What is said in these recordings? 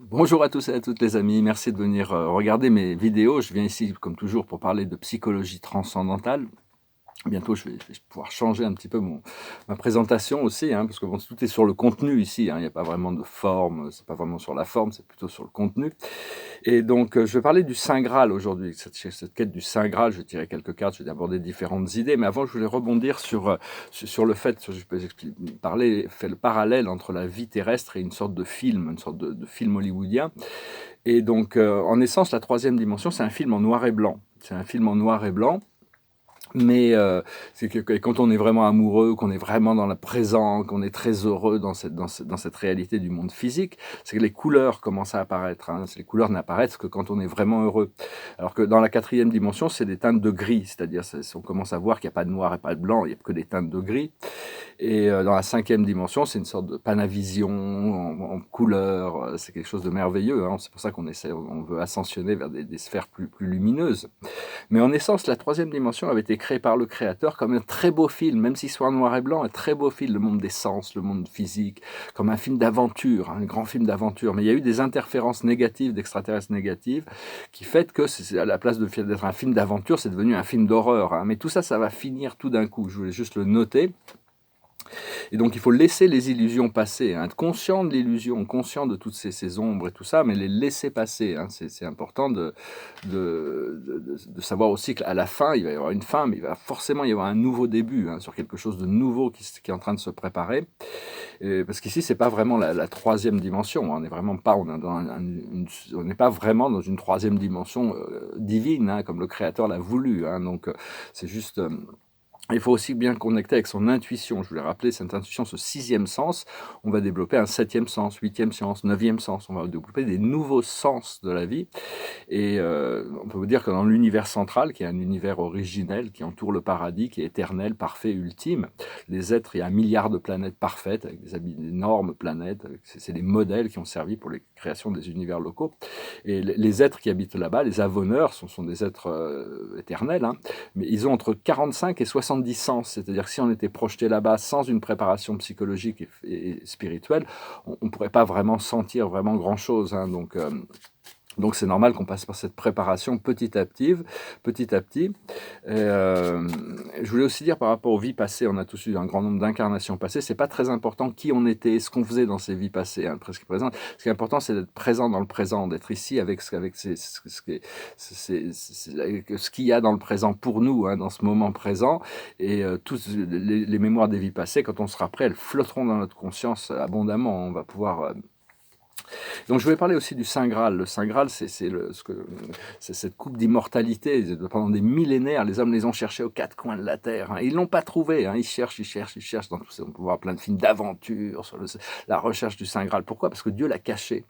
Bonjour à tous et à toutes les amis, merci de venir regarder mes vidéos. Je viens ici comme toujours pour parler de psychologie transcendantale. Bientôt je vais pouvoir changer un petit peu ma présentation aussi, parce que bon, tout est sur le contenu ici, il n'y a pas vraiment de forme, c'est pas vraiment sur la forme, c'est plutôt sur le contenu. Et donc, je vais parler du Saint Graal aujourd'hui, cette quête du Saint Graal. Je vais tirer quelques cartes, je vais aborder différentes idées, mais avant, je voulais rebondir sur le fait, je peux faire le parallèle entre la vie terrestre et une sorte de film, une sorte de film hollywoodien. Et donc, en essence, la troisième dimension, c'est un film en noir et blanc. C'est un film en noir et blanc. Mais c'est que quand on est vraiment amoureux, qu'on est vraiment dans le présent, qu'on est très heureux dans cette réalité du monde physique, c'est que les couleurs commencent à apparaître. Les couleurs n'apparaissent que quand on est vraiment heureux. Alors que dans la quatrième dimension, c'est des teintes de gris, c'est-à-dire on commence à voir qu'il n'y a pas de noir et pas de blanc, il n'y a que des teintes de gris. Et dans la cinquième dimension, c'est une sorte de panavision en couleurs, c'est quelque chose de merveilleux. C'est pour ça on veut ascensionner vers des sphères plus lumineuses. Mais en essence, la troisième dimension avait été créée par le créateur comme un très beau film, même s'il soit en noir et blanc, un très beau film, le monde des sens, le monde physique, comme un film d'aventure, un grand film d'aventure. Mais il y a eu des interférences négatives, d'extraterrestres négatives, qui fait que à la place d'être un film d'aventure, c'est devenu un film d'horreur. Mais tout ça, ça va finir tout d'un coup. Je voulais juste le noter. Et donc il faut laisser les illusions passer, être conscient de l'illusion, conscient de toutes ces ombres et tout ça, mais les laisser passer. C'est important de savoir aussi qu'à la fin, il va y avoir une fin, mais il va forcément y avoir un nouveau début, sur quelque chose de nouveau qui est en train de se préparer. Parce qu'ici, c'est pas vraiment la troisième dimension. On n'est vraiment pas, on n'est pas vraiment dans une troisième dimension divine, comme le Créateur l'a voulu. Donc c'est juste. Il faut aussi bien connecter avec son intuition. Je voulais rappeler cette intuition, ce sixième sens. On va développer un septième sens, huitième sens, neuvième sens. On va développer des nouveaux sens de la vie. Et on peut vous dire que dans l'univers central, qui est un univers originel, qui entoure le paradis, qui est éternel, parfait, ultime, les êtres, il y a 1 milliard de planètes parfaites, avec des énormes planètes. C'est des modèles qui ont servi pour les créations des univers locaux. Et les êtres qui habitent là-bas, les avonneurs, sont des êtres éternels, mais ils ont entre 45 et 70 sens. C'est-à-dire que si on était projeté là-bas sans une préparation psychologique et spirituelle, on ne pourrait pas vraiment sentir vraiment grand-chose. Donc c'est normal qu'on passe par cette préparation petit à petit. Je voulais aussi dire par rapport aux vies passées, on a tous eu un grand nombre d'incarnations passées, c'est pas très important qui on était, ce qu'on faisait dans ces vies passées, presque présentes. Ce qui est important, c'est d'être présent dans le présent, d'être ici avec ce qu'il y a dans le présent pour nous, dans ce moment présent. Et toutes les mémoires des vies passées, quand on sera prêt, elles flotteront dans notre conscience abondamment. On va pouvoir donc je vais parler aussi du Saint Graal. Le Saint Graal, c'est cette coupe d'immortalité. Pendant des millénaires, les hommes les ont cherchés aux quatre coins de la Terre. Ils ne l'ont pas trouvé. Ils cherchent. On peut voir plein de films d'aventure sur la recherche du Saint Graal. Pourquoi? Parce que Dieu l'a caché.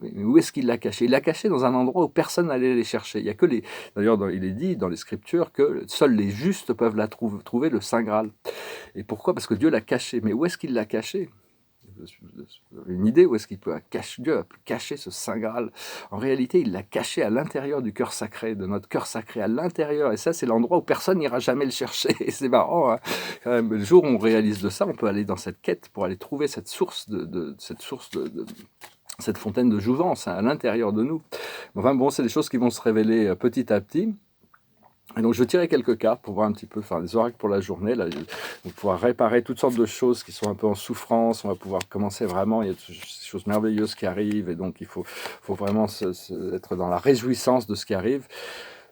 Mais où est-ce qu'il l'a caché? Il l'a caché dans un endroit où personne n'allait les chercher. Il y a que D'ailleurs, il est dit dans les Scriptures que seuls les justes peuvent trouver le Saint Graal. Et pourquoi? Parce que Dieu l'a caché. Mais où est-ce qu'il l'a caché? Vous avez une idée où est-ce qu'il peut Dieu a pu cacher ce Saint Graal? En réalité, il l'a caché à l'intérieur du cœur sacré, de notre cœur sacré, à l'intérieur. Et ça, c'est l'endroit où personne n'ira jamais le chercher. Et c'est marrant, quand même. Le jour où on réalise de ça, on peut aller dans cette quête pour aller trouver cette cette fontaine de jouvence à l'intérieur de nous. Enfin bon, c'est des choses qui vont se révéler petit à petit. Et donc je vais tirer quelques cartes pour voir un petit peu, faire des oracles pour la journée. Là, on va pouvoir réparer toutes sortes de choses qui sont un peu en souffrance. On va pouvoir commencer vraiment, il y a des choses merveilleuses qui arrivent. Et donc il faut vraiment être dans la réjouissance de ce qui arrive.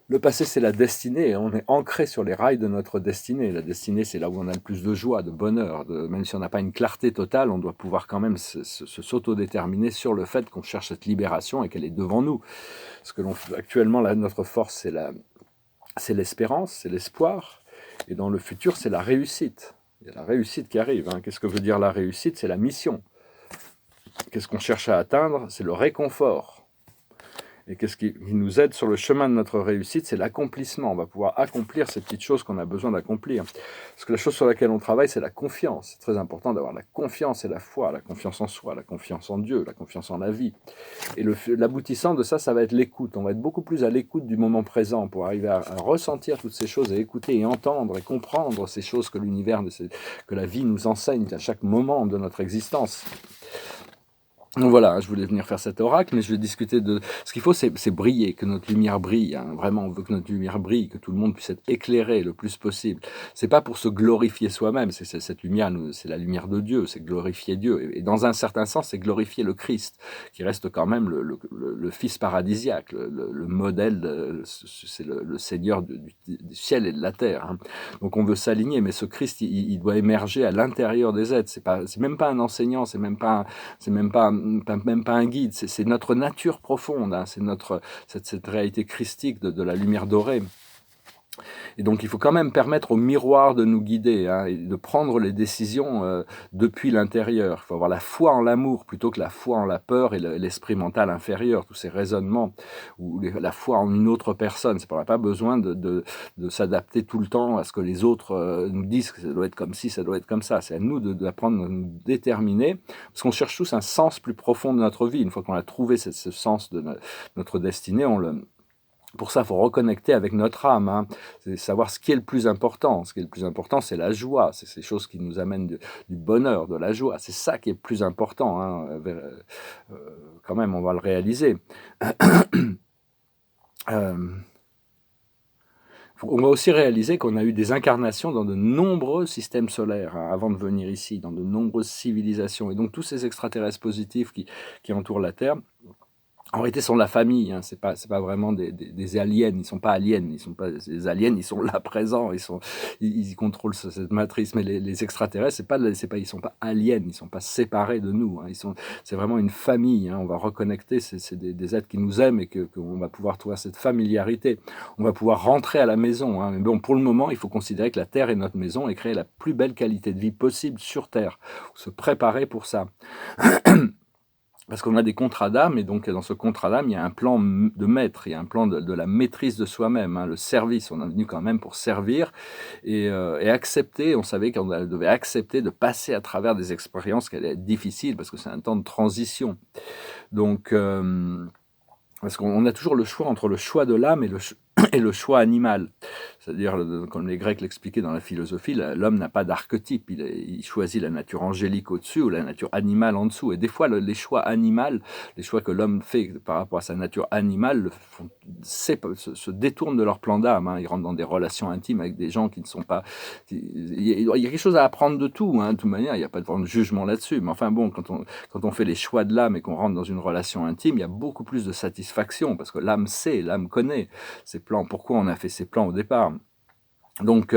Le passé, c'est la destinée, et on est ancré sur les rails de notre destinée. La destinée, c'est là où on a le plus de joie, de bonheur. Même si on n'a pas une clarté totale, on doit pouvoir quand même s'autodéterminer sur le fait qu'on cherche cette libération et qu'elle est devant nous. Parce que actuellement, là, notre force, c'est l'espérance, c'est l'espoir, et dans le futur, c'est la réussite. Il y a la réussite qui arrive. Qu'est-ce que veut dire la réussite? C'est la mission. Qu'est-ce qu'on cherche à atteindre? C'est le réconfort. Et qu'est-ce qui nous aide sur le chemin de notre réussite? C'est l'accomplissement. On va pouvoir accomplir ces petites choses qu'on a besoin d'accomplir. Parce que la chose sur laquelle on travaille, c'est la confiance. C'est très important d'avoir la confiance et la foi, la confiance en soi, la confiance en Dieu, la confiance en la vie. Et l'aboutissant de ça, ça va être l'écoute. On va être beaucoup plus à l'écoute du moment présent pour arriver à ressentir toutes ces choses, et écouter et entendre et comprendre ces choses que l'univers, que la vie nous enseigne à chaque moment de notre existence. Donc voilà, je voulais venir faire cet oracle, mais je vais discuter de... Ce qu'il faut, c'est briller, que notre lumière brille. Hein. Vraiment, on veut que notre lumière brille, que tout le monde puisse être éclairé le plus possible. C'est pas pour se glorifier soi-même, cette lumière, c'est la lumière de Dieu, c'est glorifier Dieu. Et dans un certain sens, c'est glorifier le Christ, qui reste quand même le Fils paradisiaque, le modèle, c'est le Seigneur du ciel et de la terre. Hein. Donc on veut s'aligner, mais ce Christ, il doit émerger à l'intérieur des êtres. C'est même pas un enseignant, c'est même pas même pas un guide, c'est notre nature profonde, hein, c'est cette réalité christique de la lumière dorée. Et donc il faut quand même permettre au miroir de nous guider, hein, et de prendre les décisions depuis l'intérieur. Il faut avoir la foi en l'amour plutôt que la foi en la peur et l'esprit mental inférieur, tous ces raisonnements, ou la foi en une autre personne. On n'a pas besoin de s'adapter tout le temps à ce que les autres nous disent, que ça doit être comme ci, ça doit être comme ça. C'est à nous d'apprendre à nous déterminer, parce qu'on cherche tous un sens plus profond de notre vie. Une fois qu'on a trouvé ce sens de notre destinée, pour ça, il faut reconnecter avec notre âme, hein. C'est savoir ce qui est le plus important. Ce qui est le plus important, c'est la joie. C'est ces choses qui nous amènent du bonheur, de la joie. C'est ça qui est le plus important. Hein. Quand même, on va le réaliser. On va aussi réaliser qu'on a eu des incarnations dans de nombreux systèmes solaires, hein, avant de venir ici, dans de nombreuses civilisations. Et donc, tous ces extraterrestres positifs qui entourent la Terre, en réalité, sont la famille, hein. C'est pas vraiment des aliens. Ils sont pas aliens. Ils sont pas des aliens. Ils sont là présents. Ils contrôlent cette matrice. Mais les extraterrestres, ils sont pas aliens. Ils sont pas séparés de nous. Hein. C'est vraiment une famille. Hein. On va reconnecter. C'est des êtres qui nous aiment et qu'on va pouvoir trouver cette familiarité. On va pouvoir rentrer à la maison. Hein. Mais bon, pour le moment, il faut considérer que la Terre est notre maison et créer la plus belle qualité de vie possible sur Terre. Se préparer pour ça. Parce qu'on a des contrats d'âme, et donc dans ce contrat d'âme, il y a un plan de maître, il y a un plan de la maîtrise de soi-même, hein, le service. On est venu quand même pour servir et accepter. On savait qu'on devait accepter de passer à travers des expériences qui allaient être difficiles, parce que c'est un temps de transition. Donc, parce qu'on a toujours le choix entre le choix de l'âme et le choix animal. C'est-à-dire, comme les Grecs l'expliquaient dans la philosophie, l'homme n'a pas d'archétype. Il choisit la nature angélique au-dessus ou la nature animale en dessous. Et des fois, les choix animaux, les choix que l'homme fait par rapport à sa nature animale, se détournent de leur plan d'âme. Hein. Ils rentrent dans des relations intimes avec des gens qui ne sont pas... Il y a quelque chose à apprendre de tout. Hein. De toute manière, il n'y a pas de jugement là-dessus. Mais enfin bon, quand on fait les choix de l'âme et qu'on rentre dans une relation intime, il y a beaucoup plus de satisfaction, parce que l'âme sait, l'âme connaît ses plans, pourquoi on a fait ces plans au départ. Donc,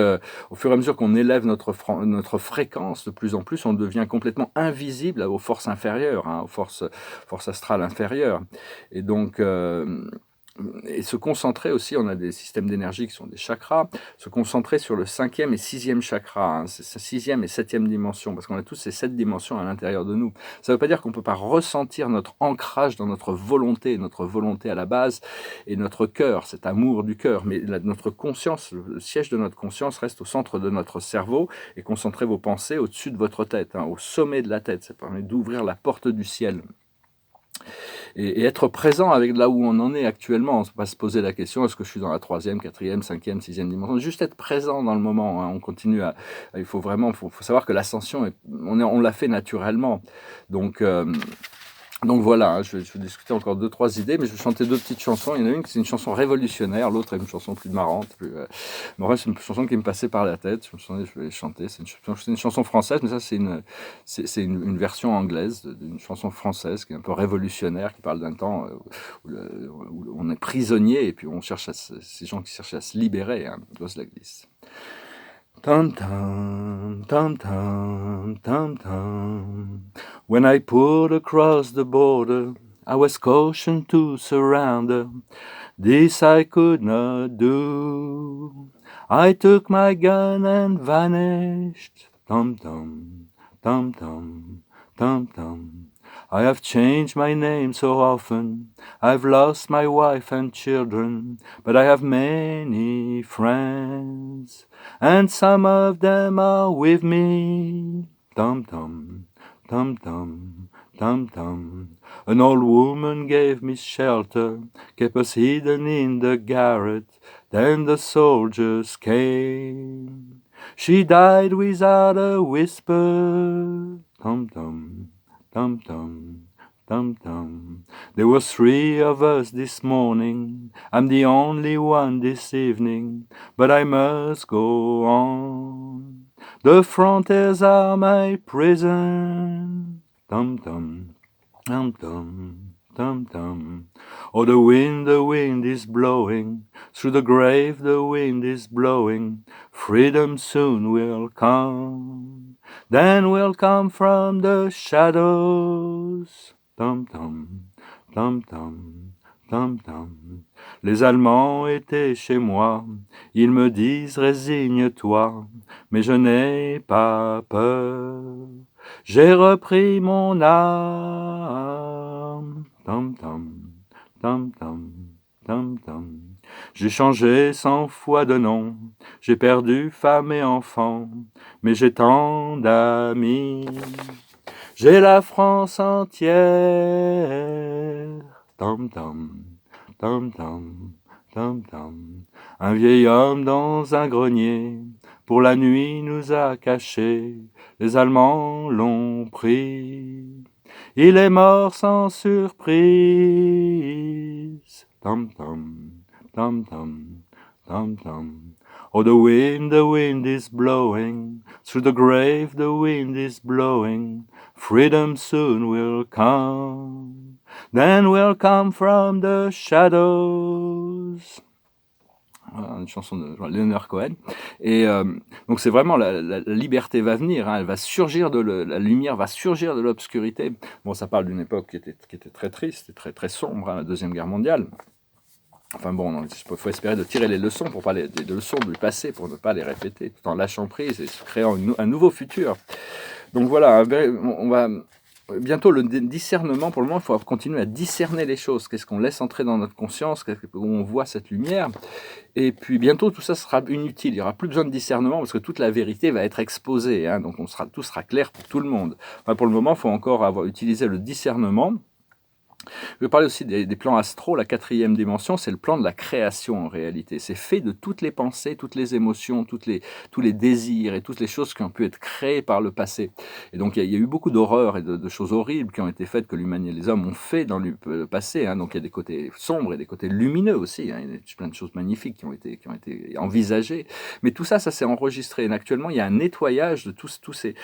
au fur et à mesure qu'on élève notre fréquence, de plus en plus, on devient complètement invisible aux forces inférieures, hein, aux forces astrales inférieures. Et donc, et se concentrer aussi, on a des systèmes d'énergie qui sont des chakras, se concentrer sur le 5e et 6e chakra, hein, c'est 6e et 7e dimension, parce qu'on a tous ces 7 dimensions à l'intérieur de nous. Ça ne veut pas dire qu'on ne peut pas ressentir notre ancrage dans notre volonté à la base, et notre cœur, cet amour du cœur, mais notre conscience, le siège de notre conscience reste au centre de notre cerveau, et concentrez vos pensées au-dessus de votre tête, hein, au sommet de la tête. Ça permet d'ouvrir la porte du ciel. Et être présent avec là où on en est actuellement. On ne peut pas se poser la question, est-ce que je suis dans la 3e, 4e, 5e, 6e dimension? Juste être présent dans le moment. Hein. On continue il faut savoir que l'ascension, on l'a fait naturellement. Donc voilà, hein, je vais discuter encore 2-3 idées, mais je vais chanter 2 petites chansons. Il y en a une qui c'est une chanson révolutionnaire, l'autre est une chanson plus marrante. Mais en vrai, c'est une chanson qui me passait par la tête. Je vais chanter. C'est une chanson française, mais ça c'est une version anglaise d'une chanson française qui est un peu révolutionnaire, qui parle d'un temps où on est prisonnier et puis on cherche ces gens qui cherchent à se libérer. Hein. It goes like this. Tum tum, tum tum, tum tum. When I pulled across the border, I was cautioned to surrender. This I could not do. I took my gun and vanished. Tum tum, tum tum, tum tum. I have changed my name so often, I've lost my wife and children, but I have many friends, and some of them are with me. Tum-tum, tum-tum, tum-tum. An old woman gave me shelter, kept us hidden in the garret, then the soldiers came. She died without a whisper. Tum-tum. Tum tum, dum dum. There were 3 of us this morning. I'm the only one this evening, but I must go on. The frontiers are my prison. Dum dum, dum dum, dum dum. Oh, the wind is blowing. Through the grave the wind is blowing. Freedom soon will come. Then we'll come from the shadows. Dum dum, dum dum, dum dum. Les Allemands étaient chez moi. Ils me disent résigne-toi, mais je n'ai pas peur. J'ai repris mon âme. Dum dum, dum dum, dum dum. J'ai changé 100 fois de nom. J'ai perdu femme et enfant, mais j'ai tant d'amis. J'ai la France entière. Dum dum, dum dum, dum dum. Un vieil homme dans un grenier, pour la nuit nous a cachés. Les Allemands l'ont pris. Il est mort sans surprise. Dum dum, dum dum, dum dum. Oh, the wind is blowing. Through the grave the wind is blowing. Freedom soon will come. Then we'll come from the shadows. Voilà, une chanson de Leonard Cohen. Et donc c'est vraiment la liberté va venir, hein, elle va surgir la lumière va surgir de l'obscurité. Bon, ça parle d'une époque qui était très triste et très, très sombre, hein, la Deuxième Guerre mondiale. Enfin bon, il faut espérer de tirer les leçons pour pas des leçons du passé, pour ne pas les répéter, tout en lâchant prise et se créant un nouveau futur. Donc voilà, on va bientôt le discernement. Pour le moment, il faut continuer à discerner les choses. Qu'est-ce qu'on laisse entrer dans notre conscience, où on voit cette lumière. Et puis bientôt, tout ça sera inutile. Il n'y aura plus besoin de discernement parce que toute la vérité va être exposée. Hein, donc tout sera clair pour tout le monde. Enfin, pour le moment, il faut encore utiliser le discernement. Je vais parler aussi des plans astraux. La 4e dimension, c'est le plan de la création en réalité. C'est fait de toutes les pensées, toutes les émotions, tous les désirs et toutes les choses qui ont pu être créées par le passé. Et donc il y a eu beaucoup d'horreurs et de choses horribles qui ont été faites, que l'humanité, les hommes ont fait dans le passé. Hein. Donc il y a des côtés sombres et des côtés lumineux aussi. Hein. Il y a plein de choses magnifiques qui ont été envisagées. Mais tout ça, ça s'est enregistré. Et actuellement, il y a un nettoyage de toutes ces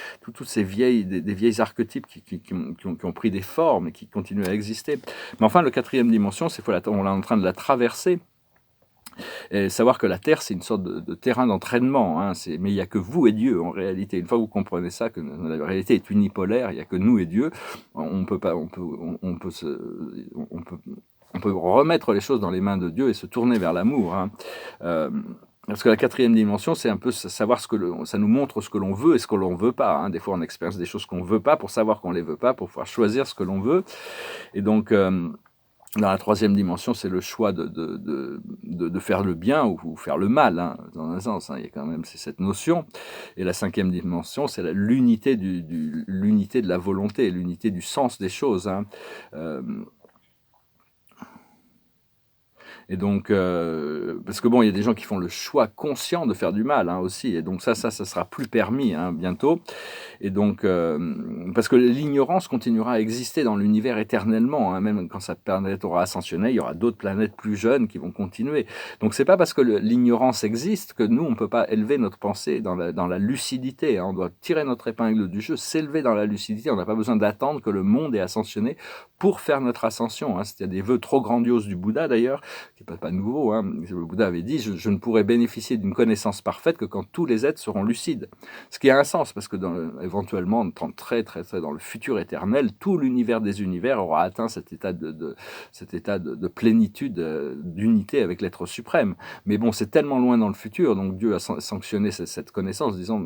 des vieilles archétypes qui ont pris des formes et qui continuent à exister. Mais enfin, la 4e dimension, on est en train de la traverser. Et savoir que la Terre, c'est une sorte de terrain d'entraînement. Hein, mais il n'y a que vous et Dieu, en réalité. Une fois que vous comprenez ça, que la réalité est unipolaire, il n'y a que nous et Dieu, on peut remettre les choses dans les mains de Dieu et se tourner vers l'amour. Hein. Parce que la 4e dimension, c'est un peu savoir ça nous montre ce que l'on veut et ce que l'on ne veut pas. Hein. Des fois, on expérience des choses qu'on ne veut pas pour savoir qu'on ne les veut pas, pour pouvoir choisir ce que l'on veut. Et donc, dans la 3e dimension, c'est le choix de faire le bien ou faire le mal, hein, dans un sens. Hein. Il y a quand même cette notion. Et la 5e dimension, c'est l'unité l'unité de la volonté, l'unité du sens des choses. Hein. Et donc, parce que bon, il y a des gens qui font le choix conscient de faire du mal, hein, aussi. Et donc ça sera plus permis, hein, bientôt. Et donc, parce que l'ignorance continuera à exister dans l'univers éternellement, hein, même quand sa planète aura ascensionné, il y aura d'autres planètes plus jeunes qui vont continuer. Donc c'est pas parce que l'ignorance existe que nous, on peut pas élever notre pensée dans la lucidité. Hein. On doit tirer notre épingle du jeu, s'élever dans la lucidité. On n'a pas besoin d'attendre que le monde ait ascensionné pour faire notre ascension. Hein. C'était des vœux trop grandioses du Bouddha, d'ailleurs, qui n'est pas nouveau. Hein. Le Bouddha avait dit, je ne pourrai bénéficier d'une connaissance parfaite que quand tous les êtres seront lucides. Ce qui a un sens, parce que éventuellement, très, très, très dans le futur éternel, tout l'univers des univers aura atteint cet état de plénitude, d'unité avec l'être suprême. Mais bon, c'est tellement loin dans le futur, donc Dieu a sanctionné cette connaissance, disant,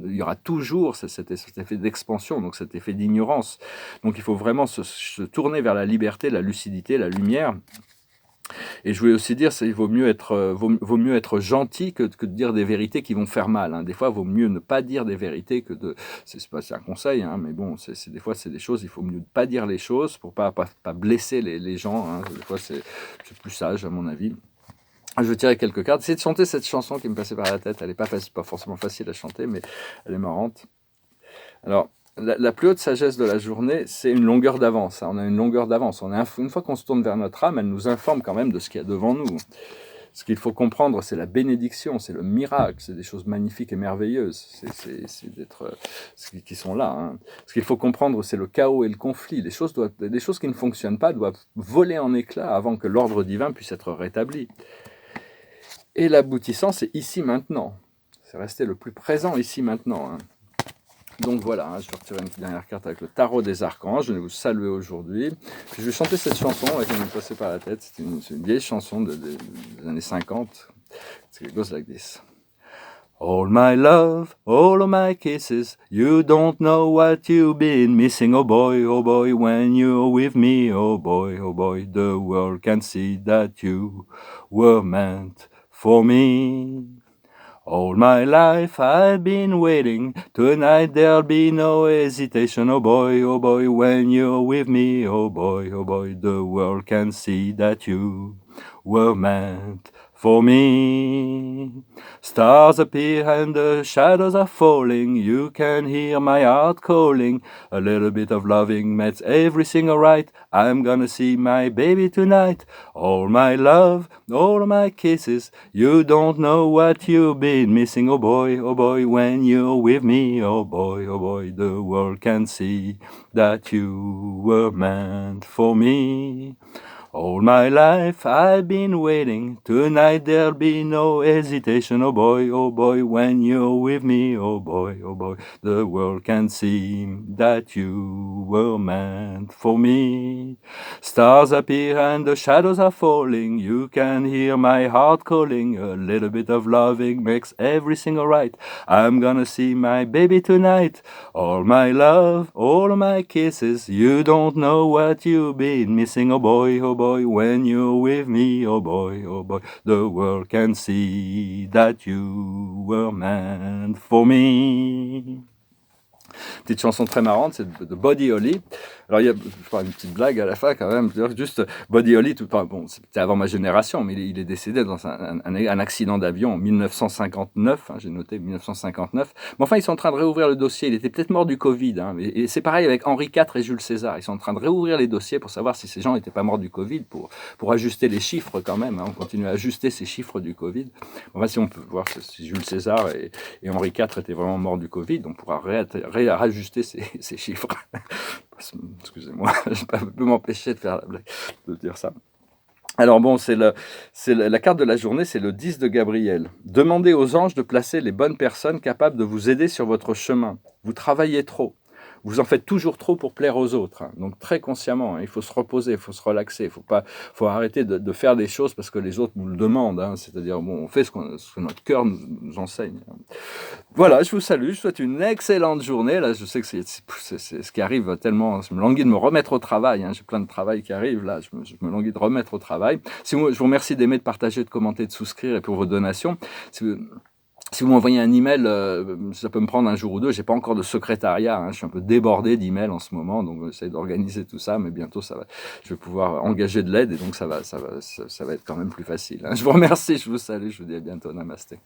il y aura toujours cet effet d'expansion, donc cet effet d'ignorance. Donc il faut vraiment se tourner vers la liberté, la lucidité, la lumière. Et je voulais aussi dire, il vaut mieux être gentil que de dire des vérités qui vont faire mal. Hein. Des fois, il vaut mieux ne pas dire des vérités que de... C'est un conseil, hein, mais bon, des fois, c'est des choses, il faut mieux ne pas dire les choses pour pas blesser les gens. Hein. Des fois, c'est plus sage, à mon avis. Je vais tirer quelques cartes. Essayez de chanter cette chanson qui me passait par la tête. Elle n'est pas forcément facile à chanter, mais elle est marrante. Alors, la plus haute sagesse de la journée, c'est une longueur d'avance. On a une longueur d'avance. Une fois qu'on se tourne vers notre âme, elle nous informe quand même de ce qu'il y a devant nous. Ce qu'il faut comprendre, c'est la bénédiction, c'est le miracle, c'est des choses magnifiques et merveilleuses, qui sont là. Hein. Ce qu'il faut comprendre, c'est le chaos et le conflit. Les choses qui ne fonctionnent pas doivent voler en éclats avant que l'ordre divin puisse être rétabli. Et l'aboutissant, c'est ici maintenant. C'est rester le plus présent ici maintenant. Hein. Donc voilà, hein, je vais retirer une dernière carte avec le tarot des archanges. Je vais vous saluer aujourd'hui. Je vais chanter cette chanson qui me passait par la tête. C'est une vieille chanson des années 50. It goes like this. All my love, all of my kisses, you don't know what you've been missing, oh boy, when you're with me, oh boy, the world can see that you were meant for me. All my life I've been waiting, tonight there'll be no hesitation, oh boy, when you're with me, oh boy, the world can see that you were meant for me. Stars appear and the shadows are falling, you can hear my heart calling, a little bit of loving makes everything alright, I'm gonna see my baby tonight. All my love, all my kisses, you don't know what you've been missing, oh boy, when you're with me, oh boy, the world can see that you were meant for me. All my life I've been waiting, tonight there'll be no hesitation, oh boy, when you're with me, oh boy, the world can see that you were meant for me. Stars appear and the shadows are falling, you can hear my heart calling, a little bit of loving makes everything alright, I'm gonna see my baby tonight. All my love, all my kisses, you don't know what you've been missing, oh boy, when you're with me, oh boy, the world can see that you were meant for me. Petite chanson très marrante, c'est de Buddy Holly. Alors, il y a une petite blague à la fin quand même. Juste Buddy Holly, bon, c'était avant ma génération, mais il est décédé dans un accident d'avion en 1959. Hein, j'ai noté 1959. Mais enfin, ils sont en train de réouvrir le dossier. Il était peut-être mort du Covid. Hein, et c'est pareil avec Henri IV et Jules César. Ils sont en train de réouvrir les dossiers pour savoir si ces gens n'étaient pas morts du Covid, pour ajuster les chiffres quand même. Hein, on continue à ajuster ces chiffres du Covid. Enfin, si on peut voir si Jules César et Henri IV étaient vraiment morts du Covid, on pourra réajuster ces chiffres. Excusez-moi, je ne peux m'empêcher de faire la blague, de dire ça. Alors bon, la carte de la journée, c'est le 10 de Gabriel. Demandez aux anges de placer les bonnes personnes capables de vous aider sur votre chemin. Vous travaillez trop. Vous en faites toujours trop pour plaire aux autres. Hein. Donc très consciemment, hein, il faut se reposer, il faut se relaxer, faut arrêter de faire des choses parce que les autres nous le demandent. Hein. C'est-à-dire, bon, on fait ce que notre cœur nous enseigne. Voilà, je vous salue, je vous souhaite une excellente journée. Là, je sais que c'est ce qui arrive tellement, je me languis de me remettre au travail. Hein. J'ai plein de travail qui arrive, là, je me languis de remettre au travail. Je vous remercie d'aimer, de partager, de commenter, de souscrire et pour vos donations. Si vous m'envoyez un email, ça peut me prendre un jour ou deux. J'ai pas encore de secrétariat. Hein, je suis un peu débordé d'emails en ce moment, donc j'essaie d'organiser tout ça. Mais bientôt, je vais pouvoir engager de l'aide et donc ça va être quand même plus facile. Hein. Je vous remercie, je vous salue, je vous dis à bientôt. Namasté.